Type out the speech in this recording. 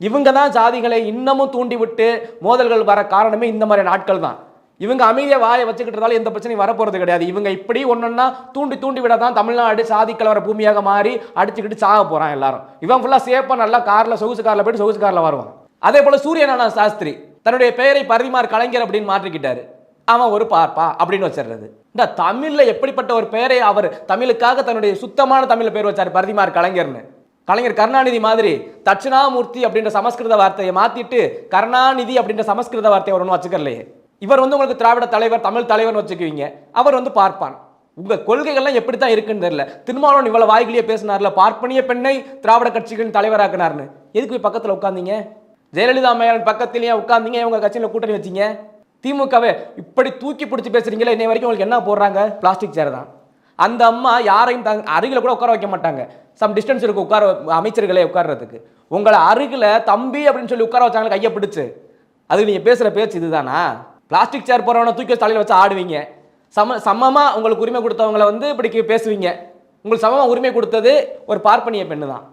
இவங்க தான் ஜாதிகளை இன்னமும் தூண்டி விட்டு மோதல்கள் வர காரணமே இந்த மாதிரி நாட்கள் தான். இவங்க அமைதியை வாயை வச்சுக்கிட்டதால எந்த பிரச்சனையும் வரப்போறது கிடையாது. இவங்க இப்படி ஒன்னொன்னா தூண்டி தூண்டி விட தான் தமிழ்நாடு சாதி கலவர பூமியாக மாறி அடிச்சுக்கிட்டு சாக போறான் எல்லாரும். இவன் ஃபுல்லா சேஃபா நல்லா கார்ல சொகுசு கார்ல போயிட்டு சொகுசு கார்ல வருவான். அதே போல சூரியநாராயண சாஸ்திரி தன்னுடைய பெயரை பரிதிமார் கலைஞர் அப்படின்னு மாற்றிக்கிட்டாரு. அவன் ஒரு பார்ப்பா அப்படின்னு வச்சிடுறது. இந்த தமிழ்ல எப்படிப்பட்ட ஒரு பெயரை அவர் தமிழுக்காக தன்னுடைய சுத்தமான தமிழ்ல பேர் வச்சாரு, பரிதிமார் கலைஞர்னு. கலைஞர் கருணாநிதி மாதிரி தட்சிணாமூர்த்தி அப்படின்ற சமஸ்கிருத வார்த்தையை மாத்திட்டு கருணாநிதி அப்படின்ற சமஸ்கிருத வார்த்தையை ஒன்று வச்சுக்கலையே. இவர் உங்களுக்கு திராவிட தலைவர் தமிழ் தலைவர்னு வச்சுக்குவீங்க, அவர் பார்ப்பான். உங்க கொள்கைகள்லாம் எப்படித்தான் இருக்குன்னு தெரியல. திருமாவளவன் இவ்வளவு வாய்களையே பேசினார்ல, பார்ப்பனிய பெண்ணை திராவிட கட்சிகளின் தலைவராக்குனார்னு. எதுக்கு போய் பக்கத்தில் உட்கார்ந்தீங்க? ஜெயலலிதா அம்மையார் பக்கத்திலேயே உட்கார்ந்தீங்க, உங்க கட்சியில கூட்டணி வச்சீங்க. திமுகவே இப்படி தூக்கி பிடிச்சி பேசுறீங்களா? இன்னை வரைக்கும் உங்களுக்கு என்ன போடுறாங்க? பிளாஸ்டிக் சேர் தான். அந்த அம்மா யாரையும் அருகில கூட உட்கார வைக்க மாட்டாங்க. சம் டிஸ்டன்ஸ் இருக்கு உட்கார, அமைச்சர்களே உட்கார்றதுக்கு. உங்களை அருகில தம்பி அப்படின்னு சொல்லி உட்கார வச்சாங்க கையை பிடிச்சு. அது நீங்க பேசுற பேச்சு இதுதானா? பிளாஸ்டிக் சேர் போறவனை தூக்கி தலையில வச்சு ஆடுவீங்க. சமமா உங்களுக்கு உரிமை கொடுத்தவங்களை இப்படி பேசுவீங்க. உங்களுக்கு சமமா உரிமை கொடுத்தது ஒரு பார்ப்பனிய பெண்ணு தான்.